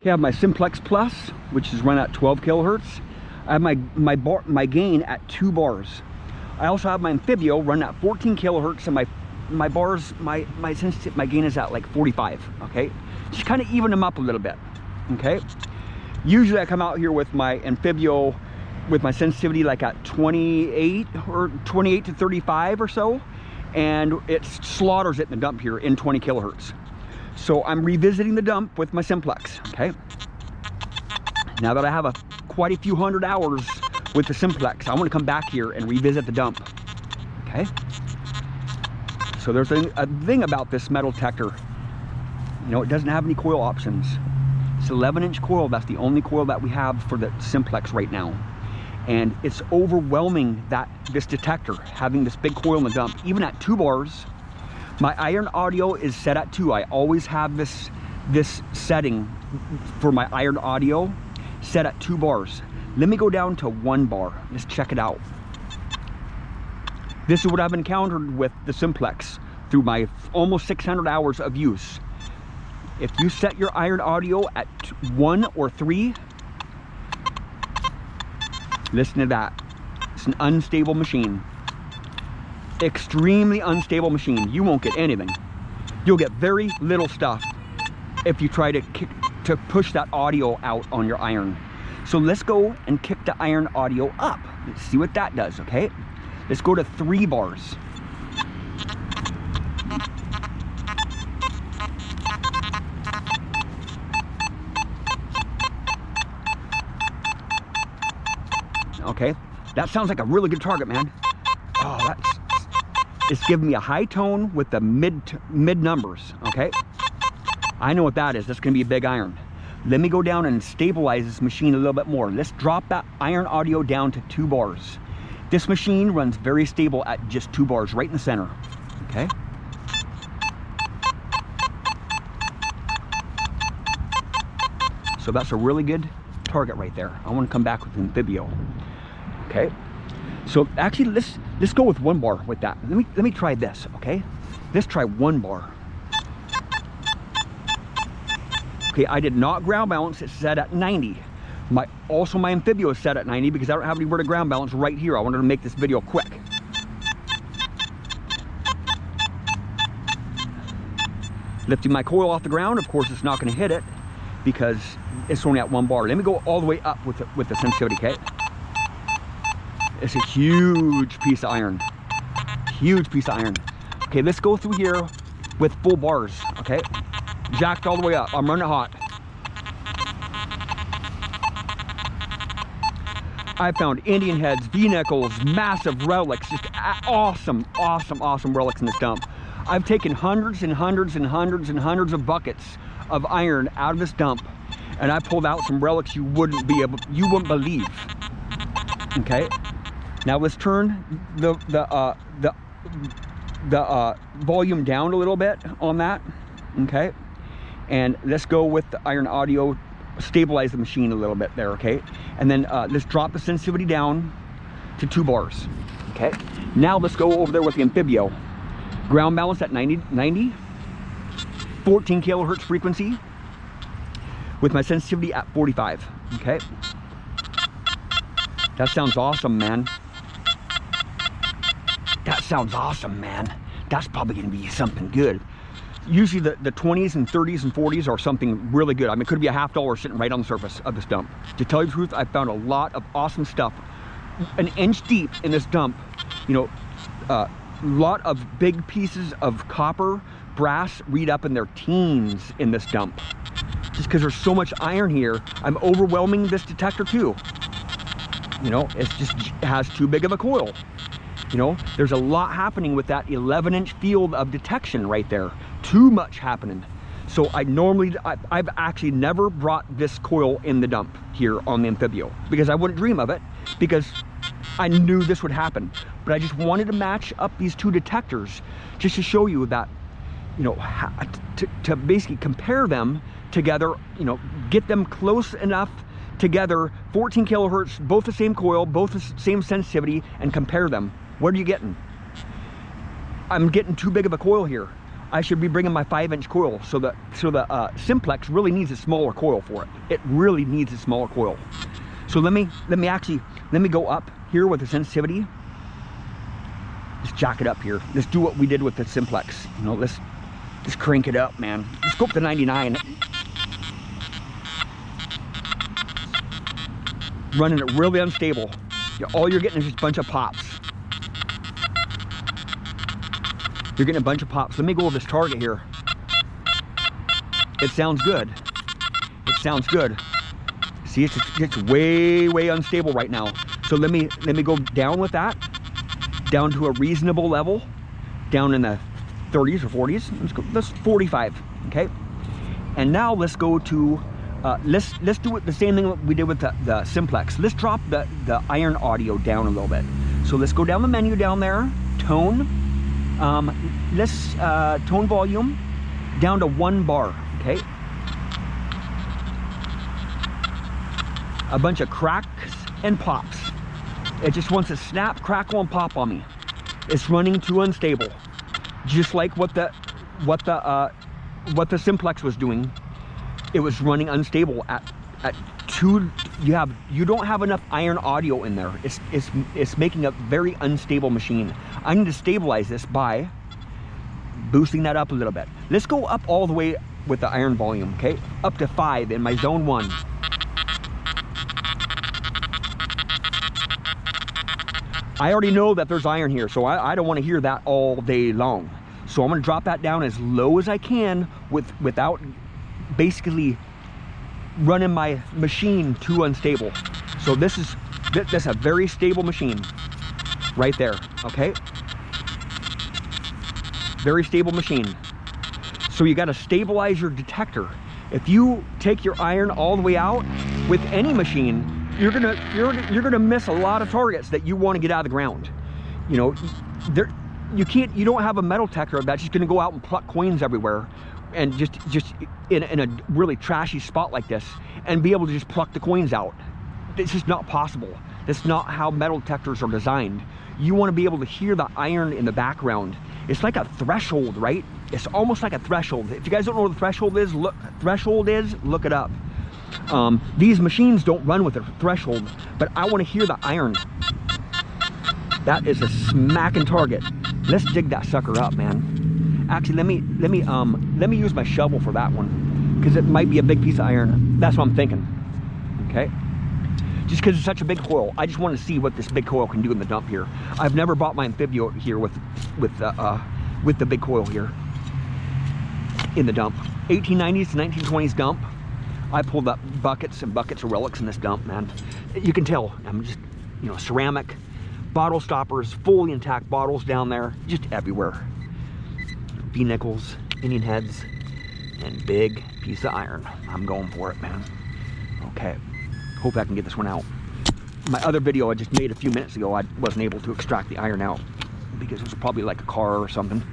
I have my Simplex Plus, which is run at 12 kilohertz. I have my gain at 2 bars. I also have my Anfibio run at 14 kilohertz, and my bars, my gain is at like 45. Okay, just kind of even them up a little bit. Okay, usually I come out here with my Anfibio with my sensitivity like at 28 or 28 to 35 or so, and it slaughters it in the dump here in 20 kilohertz. So I'm revisiting the dump with my Simplex. Okay, now that I have quite a few hundred hours with the Simplex, I want to come back here and revisit the dump. Okay, so there's a thing about this metal detector, you know, it doesn't have any coil options. It's 11-inch coil. That's the only coil that we have for the Simplex right now, and it's overwhelming that this detector having this big coil in the dump, even at 2 bars. My iron audio is set at 2. I always have this setting for my iron audio set at 2 bars. Let me go down to 1 bar. Let's check it out. This is what I've encountered with the Simplex through my almost 600 hours of use. If you set your iron audio at 1 or 3, listen to that. It's an unstable machine. Extremely unstable machine. You won't get anything. You'll get very little stuff if you try to push that audio out on your iron. So let's go and kick the iron audio up. Let's see what that does. Okay, let's go to 3 bars. Okay, that sounds like a really good target, man. Oh, it's giving me a high tone with the mid numbers. Okay, I know what that is. That's going to be a big iron. Let me go down and stabilize this machine a little bit more. Let's drop that iron audio down to 2 bars. This machine runs very stable at just 2 bars, right in the center. Okay, so that's a really good target right there. I want to come back with Anfibio. Okay, so actually let's go with 1 bar with that. Let me try this. Okay, let's try 1 bar. Okay, I did not ground balance. It's set at 90. Also my Anfibio is set at 90 because I don't have anywhere to ground balance right here. I wanted to make this video quick. Lifting my coil off the ground, of course it's not going to hit it because it's only at 1 bar. Let me go all the way up with the sensitivity. Okay, it's a huge piece of iron. Huge piece of iron. Okay, let's go through here with full bars. Okay, jacked all the way up. I'm running hot. I found Indian heads, V-nickels, massive relics, just awesome relics in this dump. I've taken hundreds and hundreds and hundreds and hundreds of buckets of iron out of this dump, and I pulled out some relics you wouldn't believe. Okay, now let's turn the volume down a little bit on that. Okay, and let's go with the iron audio, stabilize the machine a little bit there. Okay, and then let's drop the sensitivity down to 2 bars. Okay, now let's go over there with the Anfibio. Ground balance at 90, 14 kilohertz frequency with my sensitivity at 45. Okay, that sounds awesome, man. That sounds awesome, man. That's probably going to be something good. Usually the 20s and 30s and 40s are something really good. I mean, it could be a $50 sitting right on the surface of this dump. To tell you the truth, I found a lot of awesome stuff. An inch deep in this dump, you know, lot of big pieces of copper, brass, read up in their teens in this dump. Just because there's so much iron here, I'm overwhelming this detector too. You know, it has too big of a coil. You know, there's a lot happening with that 11-inch field of detection right there. Too much happening. So I've actually never brought this coil in the dump here on the Anfibio because I wouldn't dream of it, because I knew this would happen. But I just wanted to match up these 2 detectors just to show you that, you know, to basically compare them together, you know, get them close enough together, 14 kilohertz, both the same coil, both the same sensitivity, and compare them. What are you getting? I'm getting too big of a coil here. I should be bringing my 5-inch coil. So the Simplex really needs a smaller coil for it. It really needs a smaller coil. So let me go up here with the sensitivity. Let's jack it up here. Let's do what we did with the Simplex. You know, let's crank it up, man. Let's go up to 99. Running it really unstable. All you're getting is just a bunch of pops. You're getting a bunch of pops. Let me go with this target here. It sounds good. It sounds good. See, it's way unstable right now. So let me go down with that, down to a reasonable level, down in the 30s or 40s. Let's 45. Okay. And now let's go to let's do it the same thing we did with the Simplex. Let's drop the iron audio down a little bit. So let's go down the menu down there, tone. Let's tone volume down to 1 bar. Okay. A bunch of cracks and pops. It just wants to snap, crackle, and pop on me. It's running too unstable, just like what the Simplex was doing. It was running unstable at 2. You don't have enough iron audio in there. It's making a very unstable machine. I need to stabilize this by boosting that up a little bit. Let's go up all the way with the iron volume. Okay, up to 5 in my zone 1. I already know that there's iron here, so I don't want to hear that all day long. So I'm going to drop that down as low as I can without basically running my machine too unstable. So this is a very stable machine right there. Okay, very stable machine. So you got to stabilize your detector. If you take your iron all the way out with any machine, you're gonna miss a lot of targets that you want to get out of the ground. You know, you don't have a metal detector that's just gonna go out and pluck coins everywhere, and just in a really trashy spot like this, and be able to just pluck the coins out. It's just not possible. That's not how metal detectors are designed. You want to be able to hear the iron in the background. It's like a threshold, right? It's almost like a threshold. If you guys don't know what a threshold is, look it up. These machines don't run with a threshold, but I want to hear the iron. That is a smacking target. Let's dig that sucker up, man. Actually, let me use my shovel for that one, because it might be a big piece of iron. That's what I'm thinking. Okay. Just because it's such a big coil, I just want to see what this big coil can do in the dump here. I've never bought my Anfibio here with the big coil here in the dump. 1890s to 1920s dump. I pulled up buckets and buckets of relics in this dump, man. You can tell I'm just, you know, ceramic, bottle stoppers, fully intact bottles down there, just everywhere. V-nickels, Indian heads, and big piece of iron. I'm going for it, man. Okay, hope I can get this one out. My other video I just made a few minutes ago, I wasn't able to extract the iron out because it was probably like a car or something,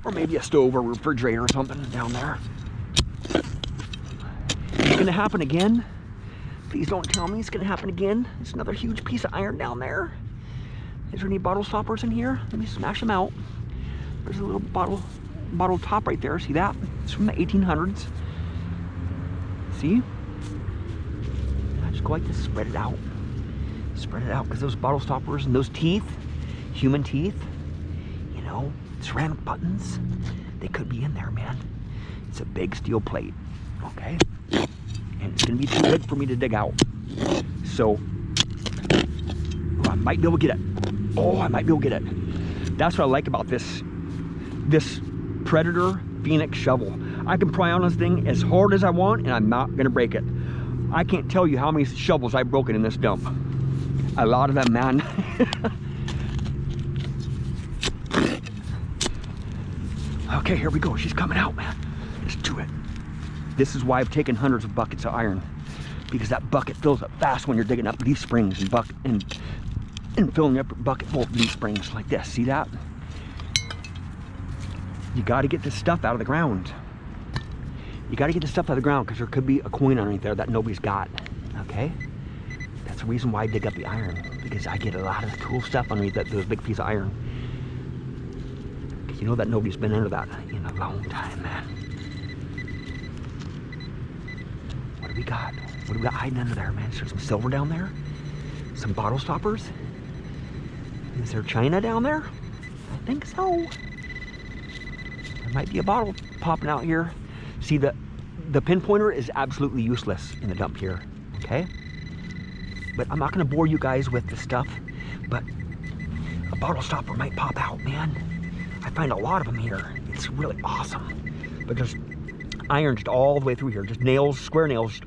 or maybe a stove or refrigerator or something down there. It's gonna happen again. Please don't tell me it's gonna happen again. It's another huge piece of iron down there. Is there any bottle stoppers in here? Let me smash them out. There's a little bottle top right there. See that? It's from the 1800s. See? I just go like this, spread it out. Spread it out, because those bottle stoppers and those teeth, human teeth, you know, ceramic buttons, they could be in there, man. It's a big steel plate, okay? And it's gonna be too big for me to dig out. So, I might be able to get it. Oh, I might be able to get it. That's what I like about this Predator Phoenix shovel. I can pry on this thing as hard as I want, and I'm not gonna break it. I can't tell you how many shovels I've broken in this dump. A lot of them, man. Okay, here we go. She's coming out, man. Let's do it. This is why I've taken hundreds of buckets of iron, because that bucket fills up fast when you're digging up leaf springs and filling up a bucket full of leaf springs like this. See that? You got to get this stuff out of the ground. You got to get this stuff out of the ground, because there could be a coin underneath there that nobody's got. Okay? That's the reason why I dig up the iron, because I get a lot of cool stuff underneath those big pieces of iron. You know that nobody's been under that in a long time, man. What do we got? What do we got hiding under there, man? Is there some silver down there? Some bottle stoppers? Is there china down there? I think so. There might be a bottle popping out here. See, the pinpointer is absolutely useless in the dump here, okay? But I'm not gonna bore you guys with the stuff, but a bottle stopper might pop out, man. I find a lot of them here. It's really awesome. But there's iron just all the way through here, just nails, square nails.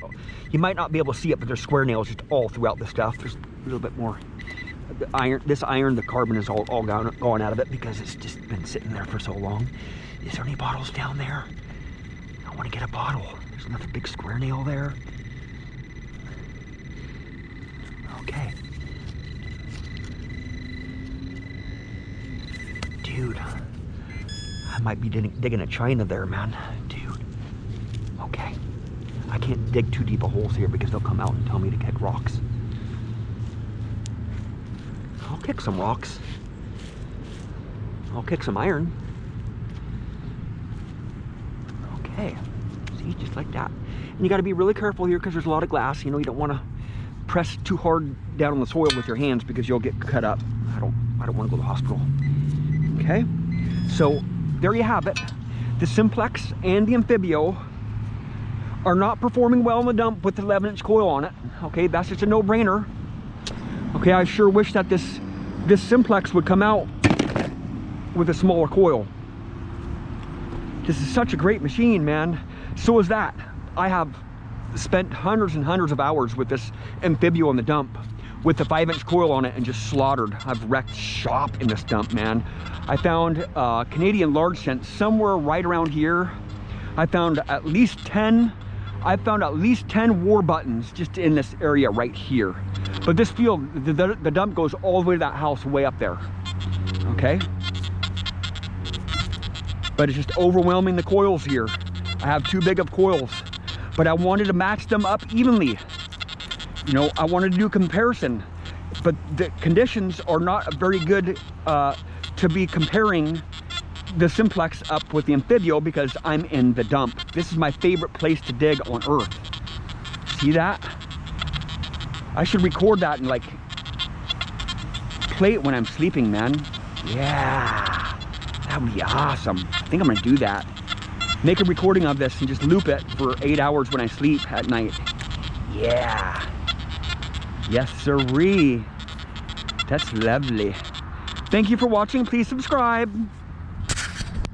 You might not be able to see it, but there's square nails just all throughout the stuff. There's a little bit more. The iron, the carbon is all gone out of it because it's just been sitting there for so long. Is there any bottles down there? I want to get a bottle. There's another big square nail there. Okay. Dude, I might be digging a china there, man. Dude. Okay. I can't dig too deep of holes here because they'll come out and tell me to kick rocks. I'll kick some rocks. I'll kick some iron. Okay. See, just like that. And you got to be really careful here because there's a lot of glass. You know, you don't want to press too hard down on the soil with your hands because you'll get cut up. I don't want to go to the hospital. Okay. So there you have it. The Simplex and the Anfibio are not performing well in the dump with the 11-inch coil on it. Okay, that's just a no-brainer. Okay, I sure wish that this Simplex would come out with a smaller coil. This is such a great machine, man. So is that. I have spent hundreds and hundreds of hours with this Anfibio in the dump with the 5-inch coil on it and just slaughtered. I've wrecked shop in this dump, man. I found Canadian large scent somewhere right around here. I found at least 10 war buttons just in this area right here. But this field, the dump goes all the way to that house way up there. Okay? But it's just overwhelming the coils here. I have too big of coils. But I wanted to match them up evenly. You know, I wanted to do a comparison. But the conditions are not very good to be comparing the Simplex up with the Anfibio because I'm in the dump. This is my favorite place to dig on earth. See that? I should record that and like play it when I'm sleeping, man. Yeah, that would be awesome. I think I'm gonna do that. Make a recording of this and just loop it for 8 hours when I sleep at night. Yeah. Yes, sirree. That's lovely. Thank you for watching. Please subscribe.